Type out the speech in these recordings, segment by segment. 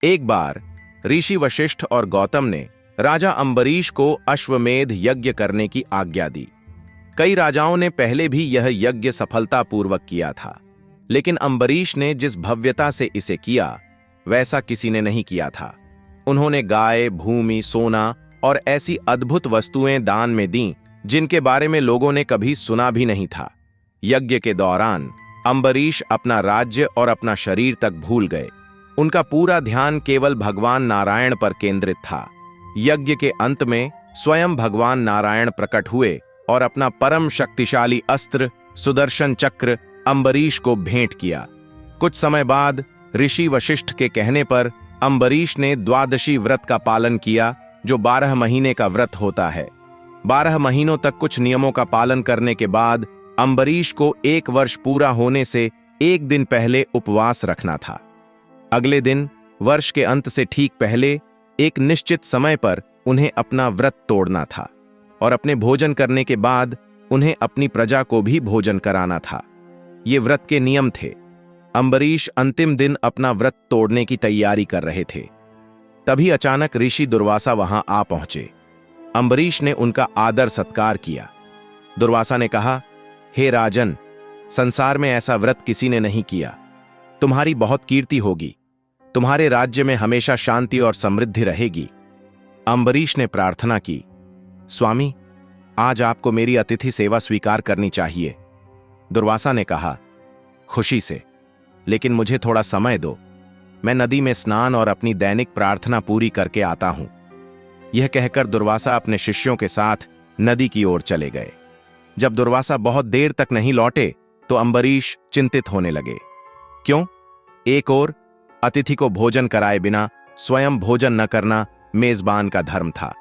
एक बार ऋषि वशिष्ठ और गौतम ने राजा अंबरीश को अश्वमेध यज्ञ करने की आज्ञा दी। कई राजाओं ने पहले भी यह यज्ञ सफलतापूर्वक किया था, लेकिन अंबरीश ने जिस भव्यता से इसे किया वैसा किसी ने नहीं किया था। उन्होंने गाय, भूमि, सोना और ऐसी अद्भुत वस्तुएं दान में दीं जिनके बारे में लोगों ने कभी सुना भी नहीं था। यज्ञ के दौरान अंबरीश अपना राज्य और अपना शरीर तक भूल गए। उनका पूरा ध्यान केवल भगवान नारायण पर केंद्रित था। यज्ञ के अंत में स्वयं भगवान नारायण प्रकट हुए और अपना परम शक्तिशाली अस्त्र सुदर्शन चक्र अंबरीश को भेंट किया। कुछ समय बाद ऋषि वशिष्ठ के कहने पर अंबरीश ने द्वादशी व्रत का पालन किया, जो 12 महीने का व्रत होता है। 12 महीनों तक कुछ नियमों का पालन करने के बाद अंबरीश को 1 वर्ष पूरा होने से 1 दिन पहले उपवास रखना था। अगले दिन वर्ष के अंत से ठीक पहले एक निश्चित समय पर उन्हें अपना व्रत तोड़ना था और अपने भोजन करने के बाद उन्हें अपनी प्रजा को भी भोजन कराना था। ये व्रत के नियम थे। अंबरीश अंतिम दिन अपना व्रत तोड़ने की तैयारी कर रहे थे। तभी अचानक ऋषि दुर्वासा वहां आ पहुंचे। अंबरीश ने उनका आदर सत्कार किया। दुर्वासा ने कहा, हे राजन, संसार में ऐसा व्रत किसी ने नहीं किया। तुम्हारी बहुत कीर्ति होगी। तुम्हारे राज्य में हमेशा शांति और समृद्धि रहेगी। अंबरीश ने प्रार्थना की, स्वामी, आज आपको मेरी अतिथि सेवा स्वीकार करनी चाहिए। दुर्वासा ने कहा, खुशी से, लेकिन मुझे थोड़ा समय दो। मैं नदी में स्नान और अपनी दैनिक प्रार्थना पूरी करके आता हूं। यह कहकर दुर्वासा अपने शिष्यों के साथ नदी की ओर चले गए। जब दुर्वासा बहुत देर तक नहीं लौटे तो अंबरीश चिंतित होने लगे। क्यों? एक ओर अतिथि को भोजन कराए बिना स्वयं भोजन न करना मेजबान का धर्म था।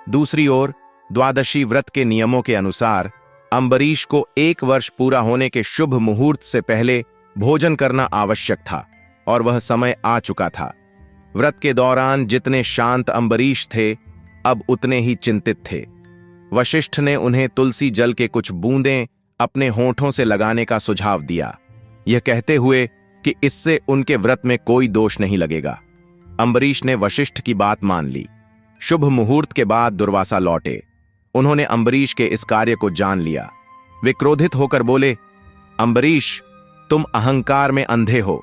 दूसरी ओर द्वादशी व्रत के नियमों के अनुसार अंबरीश को 1 वर्ष पूरा होने के शुभ मुहूर्त से पहले भोजन करना आवश्यक था और वह समय आ चुका था। व्रत के दौरान जितने शांत अंबरीश थे, अब उतने ही चिंतित थे। वशिष्ठ ने उन्हें तुलसी जल के कुछ बूंदें अपने होठों से लगाने का सुझाव दिया, यह कहते हुए कि इससे उनके व्रत में कोई दोष नहीं लगेगा। अंबरीश ने वशिष्ठ की बात मान ली। शुभ मुहूर्त के बाद दुर्वासा लौटे। उन्होंने अंबरीश के इस कार्य को जान लिया। वे क्रोधित होकर बोले, अंबरीश, तुम अहंकार में अंधे हो।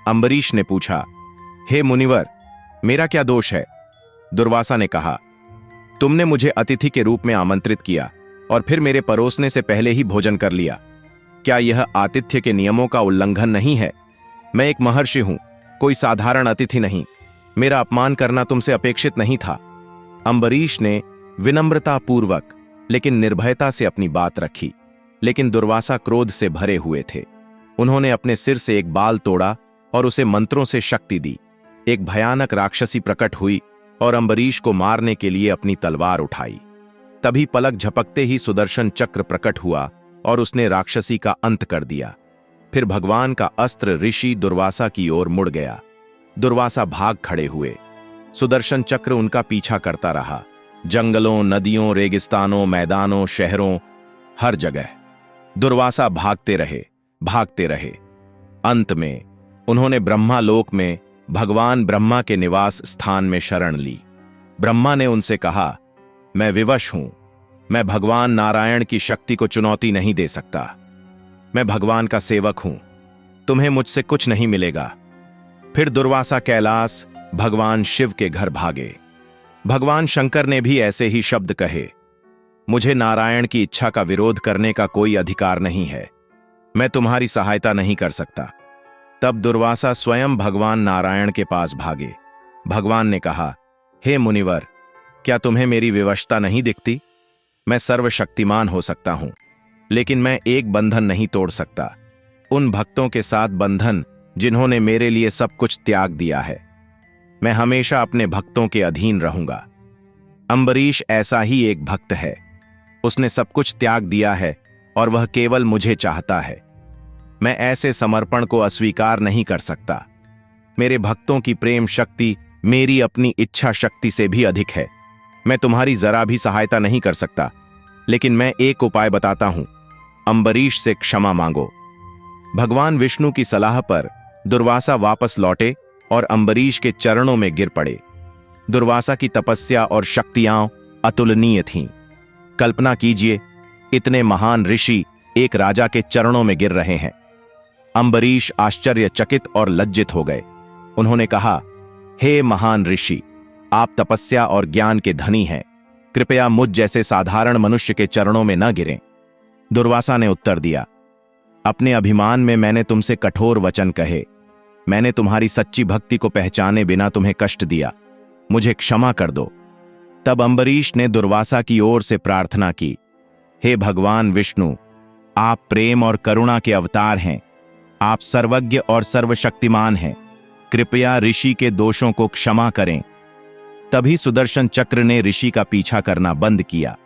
अंबरीश ने पूछा, हे मुनिवर, मेरा क्या दोष है? दुर्वासा ने कहा, तुमने मुझे अतिथि के रूप में आमंत्रित किया और फिर मेरे परोसने से पहले ही भोजन कर लिया। क्या यह आतिथ्य के नियमों का उल्लंघन नहीं है? मैं एक महर्षि हूं, कोई साधारण अतिथि नहीं। मेरा अपमान करना तुमसे अपेक्षित नहीं था। अंबरीश ने विनम्रतापूर्वक लेकिन निर्भयता से अपनी बात रखी, लेकिन दुर्वासा क्रोध से भरे हुए थे। उन्होंने अपने सिर से एक बाल तोड़ा और उसे मंत्रों से शक्ति दी। एक भयानक राक्षसी प्रकट हुई और अंबरीश को मारने के लिए अपनी तलवार उठाई। तभी पलक झपकते ही सुदर्शन चक्र प्रकट हुआ और उसने राक्षसी का अंत कर दिया। फिर भगवान का अस्त्र ऋषि दुर्वासा की ओर मुड़ गया। दुर्वासा भाग खड़े हुए। सुदर्शन चक्र उनका पीछा करता रहा। जंगलों, नदियों, रेगिस्तानों, मैदानों, शहरों, हर जगह दुर्वासा भागते रहे। अंत में उन्होंने ब्रह्मालोक में भगवान ब्रह्मा के निवास स्थान में शरण ली। ब्रह्मा ने उनसे कहा, मैं विवश हूं। मैं भगवान नारायण की शक्ति को चुनौती नहीं दे सकता। मैं भगवान का सेवक हूं। तुम्हें मुझसे कुछ नहीं मिलेगा। फिर दुर्वासा कैलाश भगवान शिव के घर भागे। भगवान शंकर ने भी ऐसे ही शब्द कहे, मुझे नारायण की इच्छा का विरोध करने का कोई अधिकार नहीं है। मैं तुम्हारी सहायता नहीं कर सकता। तब दुर्वासा स्वयं भगवान नारायण के पास भागे। भगवान ने कहा, हे मुनिवर, क्या तुम्हें मेरी विवशता नहीं दिखती? मैं सर्वशक्तिमान हो सकता हूं, लेकिन मैं एक बंधन नहीं तोड़ सकता। उन भक्तों के साथ बंधन जिन्होंने मेरे लिए सब कुछ त्याग दिया है। मैं हमेशा अपने भक्तों के अधीन रहूंगा। अंबरीश ऐसा ही एक भक्त है। उसने सब कुछ त्याग दिया है और वह केवल मुझे चाहता है। मैं ऐसे समर्पण को अस्वीकार नहीं कर सकता। मेरे भक्तों की प्रेम शक्ति मेरी अपनी इच्छा शक्ति से भी अधिक है। मैं तुम्हारी जरा भी सहायता नहीं कर सकता, लेकिन मैं एक उपाय बताता हूं। अंबरीश से क्षमा मांगो। भगवान विष्णु की सलाह पर दुर्वासा वापस लौटे और अम्बरीश के चरणों में गिर पड़े। दुर्वासा की तपस्या और शक्तियां अतुलनीय थीं। कल्पना कीजिए, इतने महान ऋषि एक राजा के चरणों में गिर रहे हैं। अम्बरीश आश्चर्यचकित और लज्जित हो गए। उन्होंने कहा, हे महान ऋषि, आप तपस्या और ज्ञान के धनी हैं, कृपया मुझ जैसे साधारण मनुष्य के चरणों में न गिरें। दुर्वासा ने उत्तर दिया, अपने अभिमान में मैंने तुमसे कठोर वचन कहे। मैंने तुम्हारी सच्ची भक्ति को पहचाने बिना तुम्हें कष्ट दिया, मुझे क्षमा कर दो। तब अम्बरीश ने दुर्वासा की ओर से प्रार्थना की, हे भगवान विष्णु, आप प्रेम और करुणा के अवतार हैं, आप सर्वज्ञ और सर्वशक्तिमान हैं, कृपया ऋषि के दोषों को क्षमा करें। तभी सुदर्शन चक्र ने ऋषि का पीछा करना बंद किया।